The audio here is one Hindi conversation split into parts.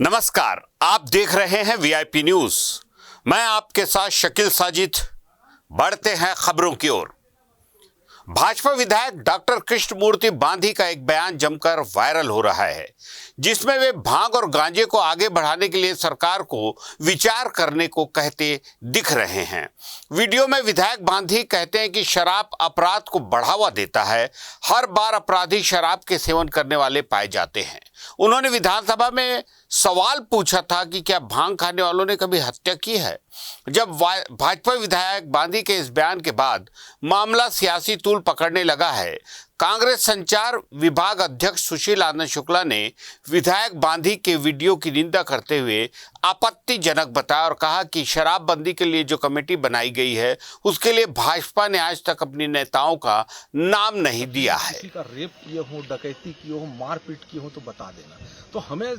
नमस्कार, आप देख रहे हैं वीआईपी न्यूज। मैं आपके साथ शकील साजिद। बढ़ते हैं खबरों की ओर। भाजपा विधायक डॉक्टर कृष्णमूर्ति बांधी का एक बयान जमकर वायरल हो रहा है, जिसमें वे भांग और गांजे को आगे बढ़ाने के लिए सरकार को विचार करने को कहते दिख रहे हैं। वीडियो में विधायक बांधी कहते हैं कि शराब अपराध को बढ़ावा देता है। हर बार अपराधी शराब के सेवन करने वाले पाए जाते हैं। उन्होंने विधानसभा में सवाल पूछा था कि क्या भांग खाने वालों ने कभी हत्या की है। जब भाजपा विधायक बांधी के इस बयान के बाद मामला सियासी तूल पकड़ने लगा है। कांग्रेस संचार विभाग अध्यक्ष सुशील आनंद शुक्ला ने विधायक बांधी के वीडियो की निंदा करते हुए आपत्तिजनक बताया और कहा कि शराबबंदी के लिए जो कमेटी बनाई गई है, उसके लिए भाजपा ने आज तक अपने नेताओं का नाम नहीं दिया है। किसी का रेप किए हो, डकैती किए हो, मारपीट किए हो तो बता देना। तो हमें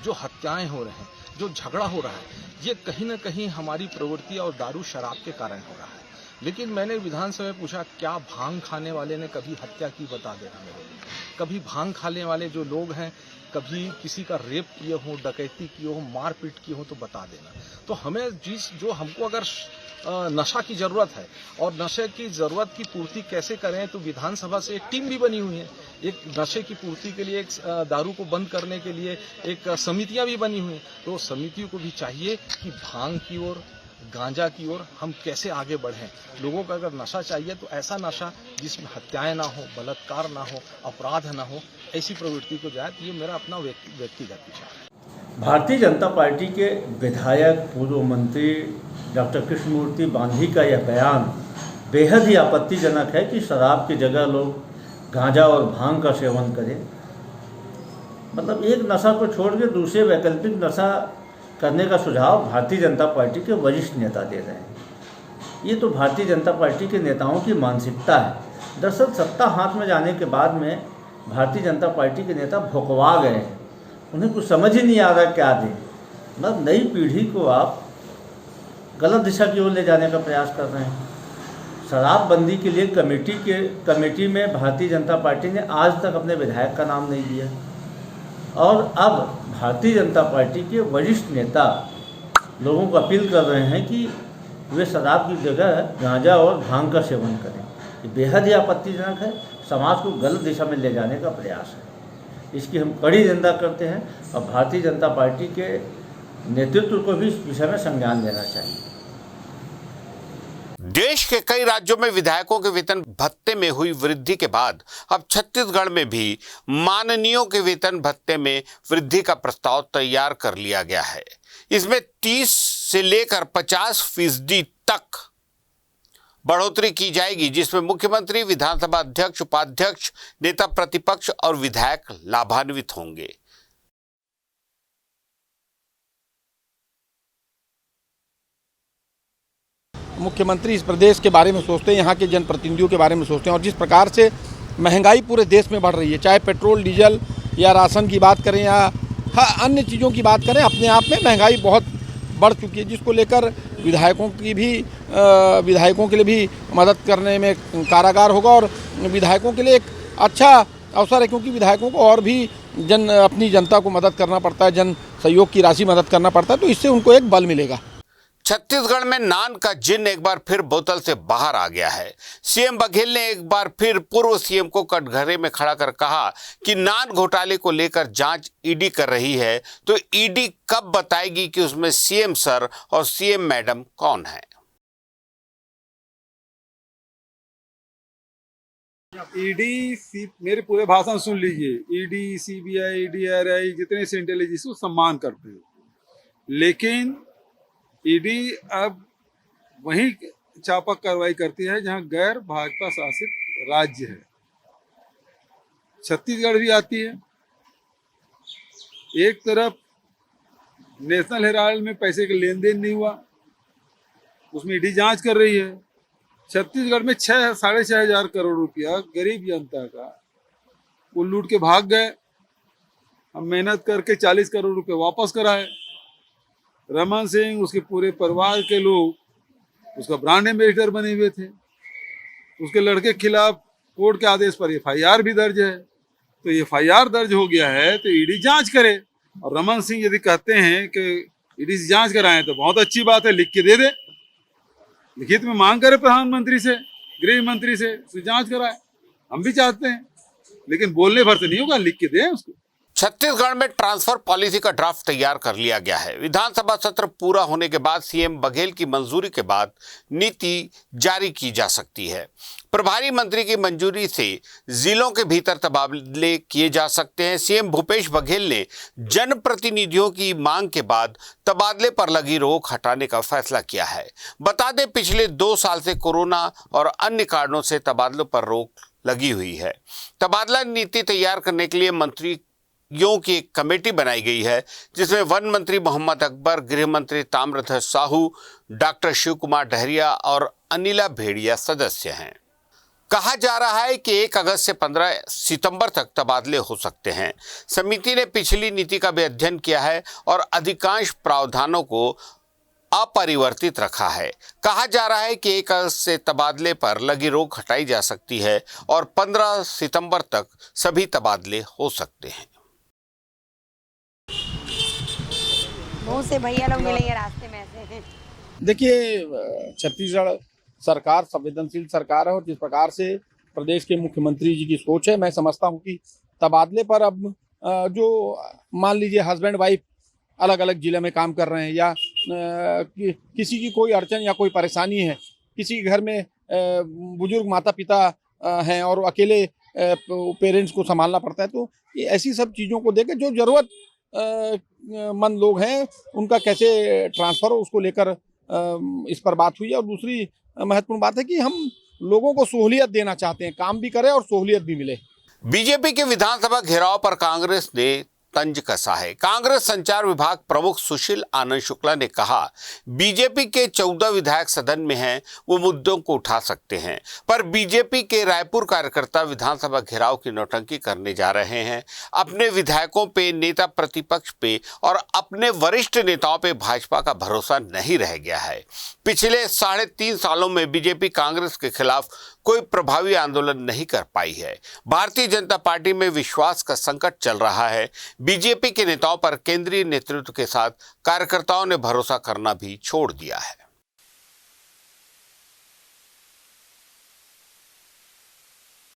जो हत्याएं हो रहे हैं, जो झगड़ा हो रहा है, ये कहीं ना कहीं हमारी प्रवृत्ति और दारू शराब के कारण हो रहा है। लेकिन मैंने विधानसभा में पूछा, क्या भांग खाने वाले ने कभी हत्या की? बता देना मेरे को। कभी भांग खाने वाले जो लोग हैं, कभी किसी का रेप किए हो, डकैती किए हो, मारपीट किए हो तो बता देना। तो हमें जो हमको अगर नशा की जरूरत है और नशे की जरूरत की पूर्ति कैसे करें, तो विधानसभा से एक टीम भी बनी हुई है। एक नशे की पूर्ति के लिए, एक दारू को बंद करने के लिए एक समितियां भी बनी हुई हैं। तो समितियों को भी चाहिए कि भांग की ओर, गांजा की ओर हम कैसे आगे बढ़ें। लोगों का अगर नशा चाहिए तो ऐसा नशा जिसमें हत्याएं ना हो, बलात्कार ना हो, अपराध ना हो, ऐसी प्रवृत्ति को जाए। ये मेरा अपना व्यक्तिगत विचार है। भारतीय जनता पार्टी के विधायक पूर्व मंत्री डॉक्टर कृष्णमूर्ति बांधी का यह बयान बेहद ही आपत्तिजनक है कि शराब की जगह लोग गांजा और भांग का सेवन करें। मतलब एक नशा को छोड़ के दूसरे वैकल्पिक नशा करने का सुझाव भारतीय जनता पार्टी के वरिष्ठ नेता दे रहे हैं। ये तो भारतीय जनता पार्टी के नेताओं की मानसिकता है। दरअसल सत्ता हाथ में जाने के बाद में भारतीय जनता पार्टी के नेता भुकवा गए हैं। उन्हें कुछ समझ ही नहीं आ रहा क्या दें। मतलब नई पीढ़ी को आप गलत दिशा की ओर ले जाने का प्रयास कर रहे हैं। शराबबंदी के लिए कमेटी में भारतीय जनता पार्टी ने आज तक अपने विधायक का नाम नहीं दिया और अब भारतीय जनता पार्टी के वरिष्ठ नेता लोगों को अपील कर रहे हैं कि वे शराब की जगह गांजा और भांग का सेवन करें। ये बेहद ही आपत्तिजनक है। समाज को गलत दिशा में ले जाने का प्रयास है। इसकी हम कड़ी निंदा करते हैं और भारतीय जनता पार्टी के नेतृत्व को भी इस विषय में संज्ञान लेना चाहिए। देश के कई राज्यों में विधायकों के वेतन भत्ते में हुई वृद्धि के बाद अब छत्तीसगढ़ में भी माननीयों के वेतन भत्ते में वृद्धि का प्रस्ताव तैयार कर लिया गया है। इसमें 30 से लेकर 50% तक बढ़ोतरी की जाएगी, जिसमें मुख्यमंत्री, विधानसभा अध्यक्ष, उपाध्यक्ष, नेता प्रतिपक्ष और विधायक लाभान्वित होंगे। मुख्यमंत्री इस प्रदेश के बारे में सोचते हैं, यहाँ के जनप्रतिनिधियों के बारे में सोचते हैं। और जिस प्रकार से महंगाई पूरे देश में बढ़ रही है, चाहे पेट्रोल, डीजल या राशन की बात करें या अन्य चीज़ों की बात करें, अपने आप में महंगाई बहुत बढ़ चुकी है, जिसको लेकर विधायकों के लिए भी मदद करने में कारागार होगा और विधायकों के लिए एक अच्छा अवसर है, क्योंकि विधायकों को और भी अपनी जनता को मदद करना पड़ता है, जन सहयोग की राशि मदद करना पड़ता है, तो इससे उनको एक बल मिलेगा। छत्तीसगढ़ में नान का जिन्न एक बार फिर बोतल से बाहर आ गया है। सीएम बघेल ने एक बार फिर पूर्व सीएम को कटघरे में खड़ा कर कहा कि नान घोटाले को लेकर जांच ईडी कर रही है, तो ईडी कब बताएगी कि उसमें सीएम सर और सीएम मैडम कौन है। ईडी, मेरे पूरे भाषण सुन लीजिए। ईडी, सीबीआई, डीआरआई, जितने से इंटेलिजेंस को सम्मान करते हैं, लेकिन ईडी अब वही चापक कार्रवाई करती है जहां गैर भाजपा शासित राज्य है। छत्तीसगढ़ भी आती है। एक तरफ नेशनल हेराल्ड में पैसे का लेन देन नहीं हुआ, उसमें ईडी जांच कर रही है। छत्तीसगढ़ में 6,500 करोड़ रुपया गरीब जनता का वो लूट के भाग गए। हम मेहनत करके 40 करोड़ रुपए वापस कराए। रमन सिंह, उसके पूरे परिवार के लोग उसका ब्रांड एम्बेसडर बने हुए थे। उसके लड़के के खिलाफ कोर्ट के आदेश पर एफआईआर भी दर्ज है। तो एफआईआर दर्ज हो गया है तो ईडी जांच करे। और रमन सिंह यदि कहते हैं कि ईडी से जांच कराएं तो बहुत अच्छी बात है, लिख के दे दे, लिखित में मांग करे प्रधानमंत्री से, गृह मंत्री से जांच कराए। हम भी चाहते हैं, लेकिन बोलने भर से नहीं होगा, लिख के दें उसको। छत्तीसगढ़ में ट्रांसफर पॉलिसी का ड्राफ्ट तैयार कर लिया गया है। विधानसभा सत्र पूरा होने के बाद सीएम बघेल की मंजूरी के बाद नीति जारी की जा सकती है। प्रभारी मंत्री की मंजूरी से जिलों के भीतर तबादले किए जा सकते हैं। सीएम भूपेश बघेल ने जनप्रतिनिधियों की मांग के बाद तबादले पर लगी रोक हटाने का फैसला किया है। बता दें, पिछले 2 साल से कोरोना और अन्य कारणों से तबादलों पर रोक लगी हुई है। तबादला नीति तैयार करने के लिए मंत्रियों की एक कमेटी बनाई गई है, जिसमें वन मंत्री मोहम्मद अकबर, गृह मंत्री ताम्रध्वज साहू, डॉक्टर शिव कुमार डहरिया और अनिला भेड़िया सदस्य हैं। कहा जा रहा है कि 1 अगस्त से 15 सितंबर तक तबादले हो सकते हैं। समिति ने पिछली नीति का भी अध्ययन किया है और अधिकांश प्रावधानों को अपरिवर्तित रखा है। कहा जा रहा है कि 1 अगस्त से तबादले पर लगी रोक हटाई जा सकती है और 15 सितंबर तक सभी तबादले हो सकते हैं। मुंह से भैया लोग मिलेंगे रास्ते में ऐसे। देखिए, छत्तीसगढ़ सरकार संवेदनशील सरकार है और जिस प्रकार से प्रदेश के मुख्यमंत्री जी की सोच है, मैं समझता हूं कि तबादले पर अब जो मान लीजिए हस्बैंड वाइफ अलग अलग जिले में काम कर रहे हैं या किसी की कोई अड़चन या कोई परेशानी है, किसी के घर में बुजुर्ग माता पिता हैं और अकेले पेरेंट्स को संभालना पड़ता है, तो ये ऐसी सब चीज़ों को देकर जो ज़रूरत मंद लोग हैं उनका कैसे ट्रांसफ़र हो, उसको लेकर इस पर बात हुई है। और दूसरी महत्वपूर्ण बात है कि हम लोगों को सहूलियत देना चाहते हैं, काम भी करें और सहूलियत भी मिले। बीजेपी के विधानसभा घेराव पर कांग्रेस ने तंज कसा है। कांग्रेस संचार विभाग प्रमुख सुशील आनंद शुक्ला ने कहा, बीजेपी के 14 विधायक सदन में हैं, वो मुद्दों को उठा सकते हैं, पर बीजेपी के रायपुर कार्यकर्ता विधानसभा घेराव की नौटंकी करने जा रहे हैं। अपने विधायकों पे, नेता प्रतिपक्ष पे और अपने वरिष्ठ नेताओं पे भाजपा का भरोसा नहीं रह गया है। पिछले 3.5 सालों में बीजेपी कांग्रेस के खिलाफ कोई प्रभावी आंदोलन नहीं कर पाई है। भारतीय जनता पार्टी में विश्वास का संकट चल रहा है। बीजेपी के नेताओं पर केंद्रीय नेतृत्व के साथ कार्यकर्ताओं ने भरोसा करना भी छोड़ दिया है।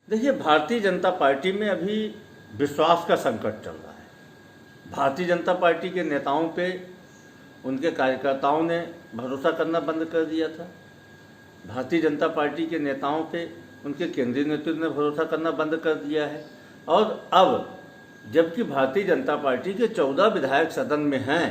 देखिए, भारतीय जनता पार्टी में अभी विश्वास का संकट चल रहा है। भारतीय जनता पार्टी के नेताओं पे उनके कार्यकर्ताओं ने भरोसा करना बंद कर दिया था। भारतीय जनता पार्टी के नेताओं पे उनके केंद्रीय नेतृत्व ने भरोसा करना बंद कर दिया है। और अब जबकि भारतीय जनता पार्टी के 14 विधायक सदन में हैं,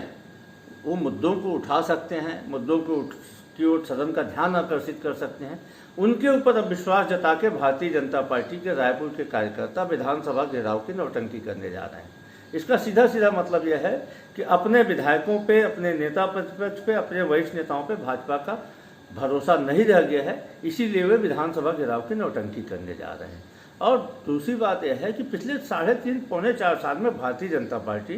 वो मुद्दों को उठा सकते हैं, मुद्दों की ओर सदन का ध्यान आकर्षित कर सकते हैं, उनके ऊपर अब विश्वास जता के भारतीय जनता पार्टी के रायपुर के कार्यकर्ता विधानसभा घेराव की नौटंकी करने जा रहे हैं। इसका सीधा सीधा मतलब यह है कि अपने विधायकों पे, अपने नेता प्रतिपक्ष पे, अपने वरिष्ठ नेताओं पे भाजपा का भरोसा नहीं रह गया है, इसीलिए वे विधानसभा घेराव की नौटंकी करने जा रहे हैं। और दूसरी बात यह है कि पिछले 3.5 पौने 4 साल में भारतीय जनता पार्टी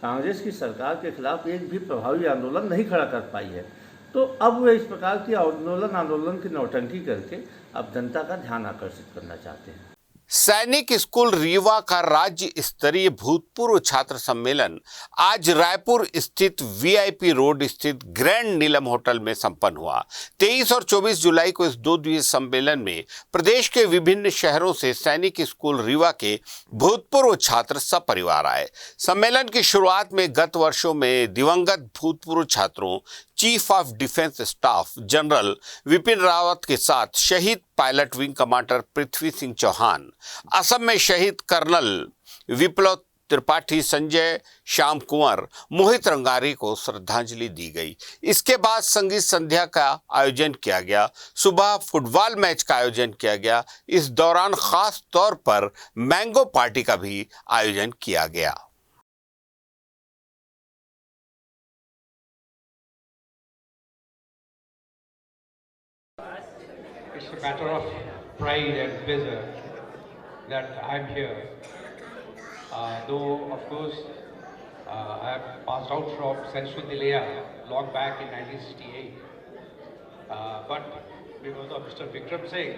कांग्रेस की सरकार के खिलाफ एक भी प्रभावी आंदोलन नहीं खड़ा कर पाई है। तो अब वे इस प्रकार की आंदोलन की नौटंकी करके अब जनता का ध्यान आकर्षित करना चाहते हैं। सैनिक स्कूल रीवा का राज्य स्तरीय भूतपूर्व छात्र सम्मेलन आज रायपुर स्थित वीआईपी रोड स्थित ग्रैंड नीलम होटल में संपन्न हुआ। 23 और 24 जुलाई को इस 2 दिवसीय सम्मेलन में प्रदेश के विभिन्न शहरों से सैनिक स्कूल रीवा के भूतपूर्व छात्र सपरिवार आए। सम्मेलन की शुरुआत में गत वर्षों में दिवंगत भूतपूर्व छात्रों chief of defence staff general Vipin Rawat के साथ शहीद pilot wing commander Prithvi Singh Chauhan, Assam में शहीद कर्नल विप्लव त्रिपाठी, संजय श्याम कुंवर, मोहित रंगारी को श्रद्धांजलि दी गई। इसके बाद संगीत संध्या का आयोजन किया गया। सुबह फुटबॉल मैच का आयोजन किया गया। इस दौरान खास तौर पर मैंगो पार्टी का भी आयोजन किया गया। It's a matter of pride and pleasure that I'm here. Though, of course, I have passed out from St. Sudilaya long back in 1968. But because of Mr. Vikram Singh,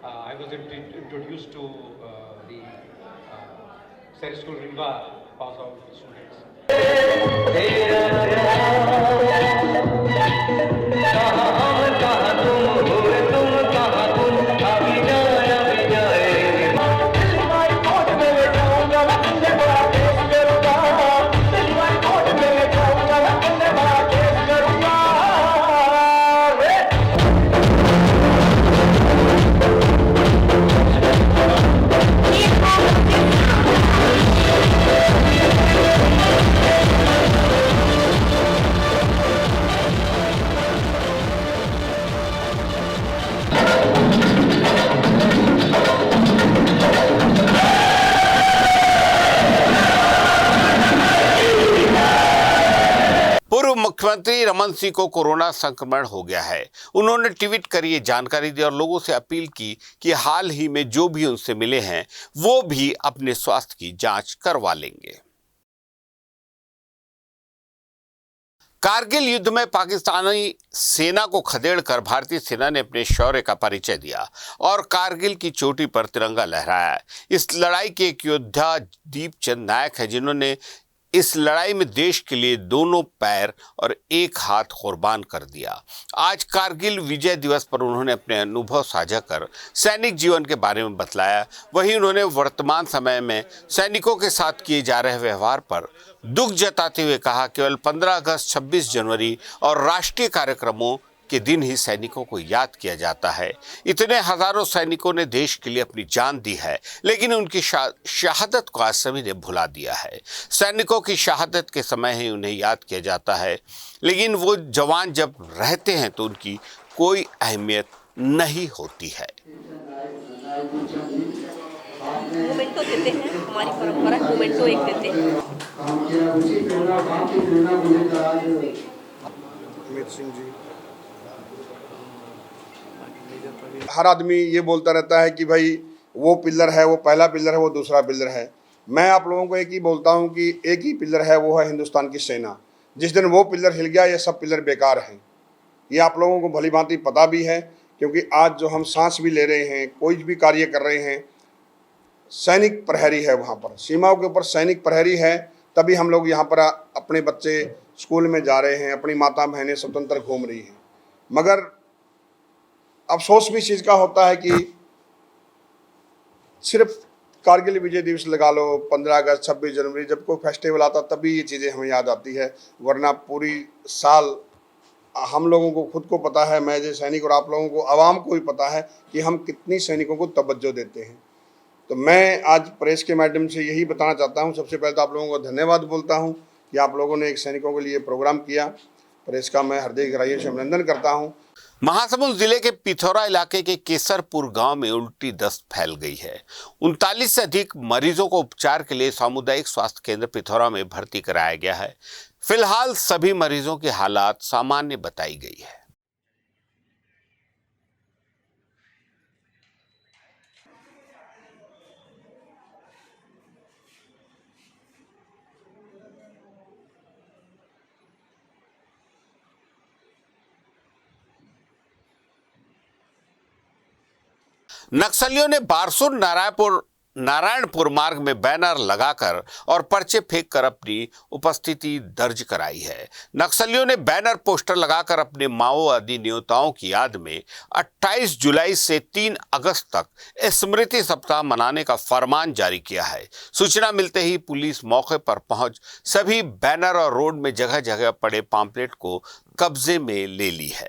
I was introduced to the St. School Rimba pass out students. पूर्व मुख्यमंत्री रमन सिंह को कोरोना संक्रमण हो गया है। उन्होंने ट्वीट कर ये जानकारी दी और लोगों से अपील की कि हाल ही में जो भी उनसे मिले हैं वो भी अपने स्वास्थ्य की जांच करवा लेंगे। कारगिल युद्ध में पाकिस्तानी सेना को खदेड़कर भारतीय सेना ने अपने शौर्य का परिचय दिया और कारगिल की चोटी पर तिरंगा लहराया। इस लड़ाई के एक योद्धा दीपचंद नायक है जिन्होंने इस लड़ाई में देश के लिए दोनों पैर और एक हाथ कुर्बान कर दिया। आज कारगिल विजय दिवस पर उन्होंने अपने अनुभव साझा कर सैनिक जीवन के बारे में बतलाया। वहीं उन्होंने वर्तमान समय में सैनिकों के साथ किए जा रहे व्यवहार पर दुख जताते हुए कहा, केवल 15 अगस्त, 26 जनवरी और राष्ट्रीय कार्यक्रमों के दिन ही सैनिकों को याद किया जाता है। इतने हजारों सैनिकों ने देश के लिए अपनी जान दी है, लेकिन उनकी शहादत को आज सभी ने भुला दिया है। सैनिकों की शहादत के समय ही उन्हें याद किया जाता है, लेकिन वो जवान जब रहते हैं तो उनकी कोई अहमियत नहीं होती है। मोमेंटो देते हैं, हमारी परंपरा मोमेंटो एक देते हैं। हर आदमी ये बोलता रहता है कि भाई वो पिलर है, वो पहला पिलर है, वो दूसरा पिलर है। मैं आप लोगों को एक ही बोलता हूँ कि एक ही पिलर है, वो है हिंदुस्तान की सेना। जिस दिन वो पिलर हिल गया ये सब पिलर बेकार हैं। ये आप लोगों को भली भांति पता भी है, क्योंकि आज जो हम सांस भी ले रहे हैं, कोई भी कार्य कर रहे हैं, सैनिक प्रहरी है वहाँ पर, सीमाओं के ऊपर सैनिक प्रहरी है, तभी हम लोग यहाँ पर अपने बच्चे स्कूल में जा रहे हैं, अपनी माता बहनें स्वतंत्र घूम रही हैं। मगर अफसोस भी इस चीज़ का होता है कि सिर्फ कारगिल विजय दिवस लगा लो, 15 अगस्त, 26 जनवरी, जब कोई फेस्टिवल आता तभी ये चीज़ें हमें याद आती है, वरना पूरी साल हम लोगों को खुद को पता है, मैं जैसे सैनिक और आप लोगों को, आवाम को भी पता है कि हम कितनी सैनिकों को तवज्जो देते हैं। तो मैं आज प्रेस के माध्यम से यही बताना चाहता हूँ। सबसे पहले तो आप लोगों को धन्यवाद बोलता हूँ कि आप लोगों ने एक सैनिकों के लिए प्रोग्राम किया। प्रेस का मैं हृदय गहराइयों से अभिनंदन करता हूँ। महासमुंद जिले के पिथौरा इलाके के केसरपुर गांव में उल्टी दस्त फैल गई है। 39 से अधिक मरीजों को उपचार के लिए सामुदायिक स्वास्थ्य केंद्र पिथौरा में भर्ती कराया गया है। फिलहाल सभी मरीजों की हालात सामान्य बताई गई है। नक्सलियों ने बारसूर नारायणपुर मार्ग में बैनर लगाकर और पर्चे फेंककर अपनी उपस्थिति दर्ज कराई है। नक्सलियों ने बैनर पोस्टर लगाकर अपने माओवादी नेताओं की याद में 28 जुलाई से 3 अगस्त तक स्मृति सप्ताह मनाने का फरमान जारी किया है। सूचना मिलते ही पुलिस मौके पर पहुंच सभी बैनर और रोड में जगह जगह पड़े पॉम्पलेट को कब्जे में ले ली है।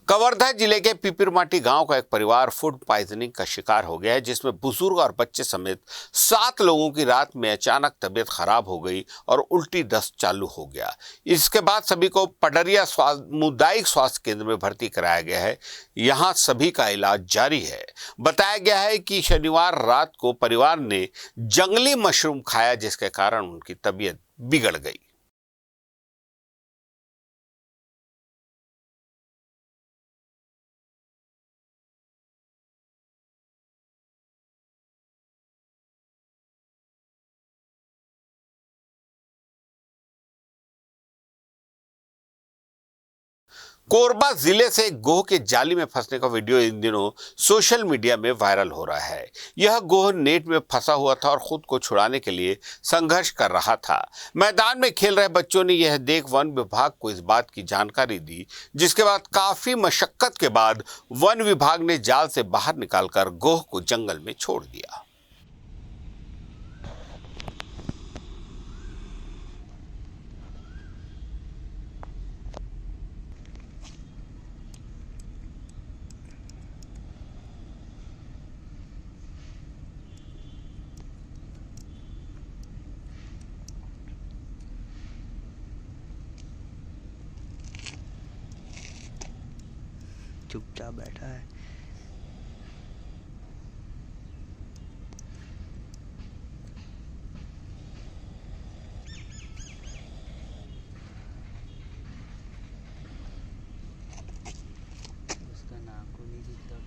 कवर्धा जिले के पिपरमाटी गांव का एक परिवार फूड पॉइजनिंग का शिकार हो गया है, जिसमें बुजुर्ग और बच्चे समेत 7 लोगों की रात में अचानक तबीयत खराब हो गई और उल्टी दस्त चालू हो गया। इसके बाद सभी को पडरिया सामुदायिक स्वास्थ्य केंद्र में भर्ती कराया गया है। यहां सभी का इलाज जारी है। बताया गया है कि शनिवार रात को परिवार ने जंगली मशरूम खाया, जिसके कारण उनकी तबीयत बिगड़ गई। कोरबा जिले से एक गोह के जाली में फंसने का वीडियो इन दिनों सोशल मीडिया में वायरल हो रहा है। यह गोह नेट में फंसा हुआ था और खुद को छुड़ाने के लिए संघर्ष कर रहा था। मैदान में खेल रहे बच्चों ने यह देख वन विभाग को इस बात की जानकारी दी, जिसके बाद काफी मशक्कत के बाद वन विभाग ने जाल से बाहर निकालकर गोह को जंगल में छोड़ दिया। चुपचाप बैठा है। उसका नाक को नहीं दिखता।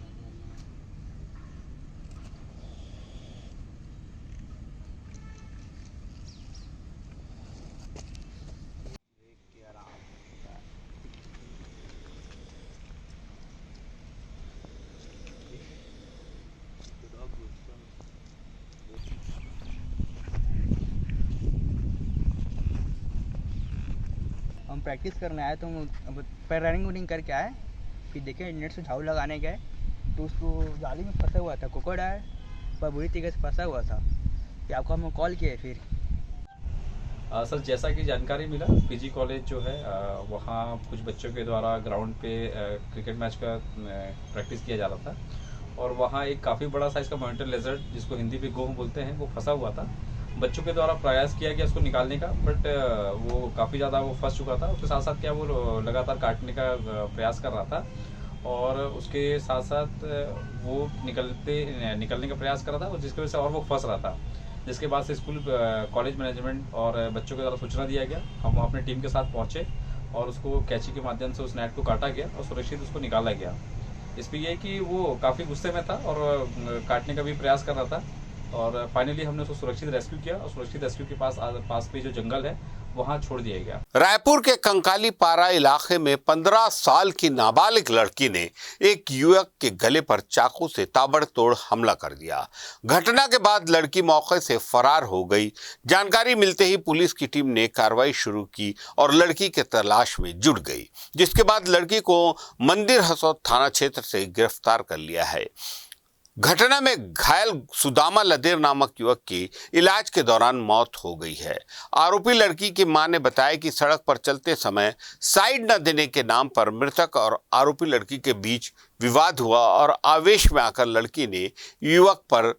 हम प्रैक्टिस करने आए तो हम रनिंग वनिंग करके आए, फिर देखे नेट से झाड़ू लगाने गए तो उसको जाली में फंसा हुआ था, क्रोकोडाइल पर बुरी तरीके से फंसा हुआ था। फिर आपको हम कॉल किए। फिर सर, जैसा कि जानकारी मिला, पीजी कॉलेज जो है वहाँ कुछ बच्चों के द्वारा ग्राउंड पे क्रिकेट मैच का प्रैक्टिस किया जा रहा था और वहाँ एक काफ़ी बड़ा साइज़ का मॉनिटर लेजर्ड, जिसको हिंदी में गोह बोलते हैं, वो फंसा हुआ था। बच्चों के द्वारा प्रयास किया गया उसको निकालने का, बट वो काफ़ी ज़्यादा वो फंस चुका था। उसके साथ साथ क्या वो लगातार काटने का प्रयास कर रहा था और उसके साथ साथ वो निकलने का प्रयास कर रहा था और जिसकी वजह से और वो फंस रहा था। जिसके बाद से स्कूल कॉलेज मैनेजमेंट और बच्चों के द्वारा सूचना दिया गया। हम अपने टीम के साथ पहुँचे और उसको कैंची के माध्यम से उस नेट को काटा गया और सुरक्षित उसको निकाला गया। इस पर यह कि वो काफ़ी गुस्से में था और काटने का भी प्रयास कर रहा था और फाइनली हमने उसको सुरक्षित रेस्क्यू किया और सुरक्षित रेस्क्यू के पास पे जो जंगल है वहां छोड़ दिया गया। रायपुर के कंकाली पारा इलाके में 15 साल की नाबालिग लड़की ने एक युवक के गले पर चाकू से ताबड़तोड़ हमला कर दिया। घटना के बाद लड़की मौके से फरार हो गई। जानकारी मिलते ही पुलिस की टीम ने कार्रवाई शुरू की और लड़की के तलाश में जुट गई, जिसके बाद लड़की को मंदिर हसौद थाना क्षेत्र से गिरफ्तार कर लिया है। घटना में घायल सुदामा लदेर नामक युवक की इलाज के दौरान मौत हो गई है। आरोपी लड़की की मां ने बताया कि सड़क पर चलते समय साइड न देने के नाम पर मृतक और आरोपी लड़की के बीच विवाद हुआ और आवेश में आकर लड़की ने युवक पर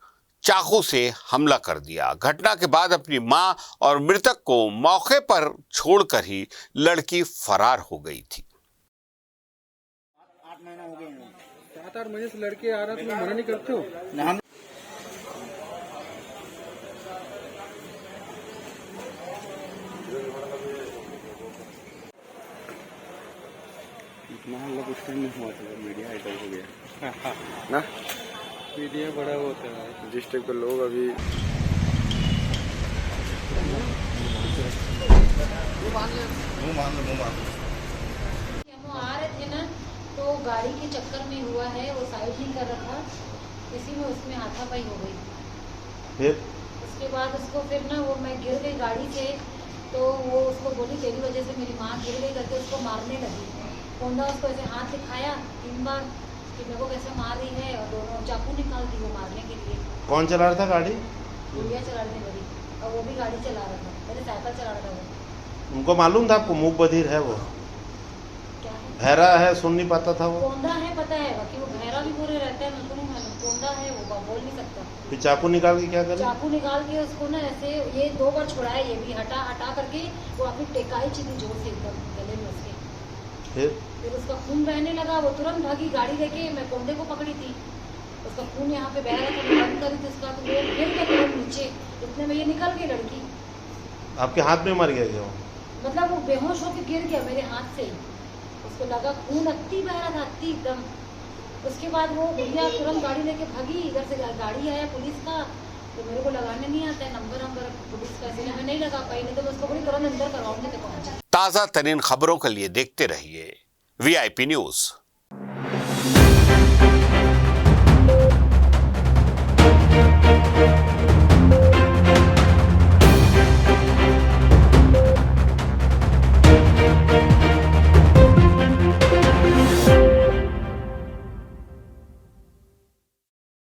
चाकू से हमला कर दिया। घटना के बाद अपनी मां और मृतक को मौके पर छोड़कर ही लड़की फरार हो गई थी। 7-8 महीने से लड़के आ रहा, तुम मना नहीं करते हो? इतना लोग उस टाइम में हुआ था, मीडिया हाईटेक हो गया ना, मीडिया बड़ा होता है जिस टाइप के लोग अभी हम आ रहे थे ना, तो गाड़ी के चक्कर में हुआ है, वो साइड नहीं कर रखा, इसी में उसमें हाथापाई हो गई। फिर उसके बाद उसको फिर ना वो मैं गिर गई गाड़ी से, तो वो उसको बोली तेरी वजह से मेरी माँ गिर गई करके उसको मारने लगी। कोंडा उसको ऐसे हाथ दिखाया 3 बार कि मेरे को कैसे मार रही है और दोनों चाकू निकाल दी वो मारने के लिए। कौन चला रहा था गाड़ी? गुड़िया चलाने लगी और वो भी गाड़ी चला रहा था, पहले साइकिल चला रहा था वो। उनको मालूम था आपको मूक बधिर है वो? बहरा है, सुन नहीं पाता था वो? कोंडा है, पता है कि वो बहरा भी पूरे रहता है, मेरे को नहीं मालूम। कोंडा है वो, बोल नहीं सकता। फिर चाकू निकाल के क्या करे? चाकू निकाल के उसको ना ऐसे ये 2 बार छुड़ाया, ये भी हटा हटा करके वो अपनी टेकाई चीनी जोर से एकदम गले में उसके। फिर उसका खून बहने लगा, वो तुरंत भागी गाड़ी लेके। मैं कोंडे को पकड़ी थी, उसका खून यहाँ पे बह रहा था, मैं बंद करी थी उसका, तो वो गिर गया तुरंत नीचे। इतने में ये निकल गई लड़की। आपके हाथ में मर गया क्या वो? मतलब वो बेहोश होकर गिर गया मेरे हाथ से, उसको लगा खून अत्ती बह रहा था, अत्ती एकदम। उसके बाद वो भैया तुरंत गाड़ी लेके भागी। इधर से गाड़ी आया पुलिस का, तो मेरे को लगाने नहीं आता है नंबर पुलिस का, इसलिए मैं नहीं लगा पाई, नहीं तो मैं उसको बड़ी तुरंत अंदर करवाऊंगी तो पहुंचा। ताज़ा तरीन खबरों के लिए देखते रहिए VIP न्यूज।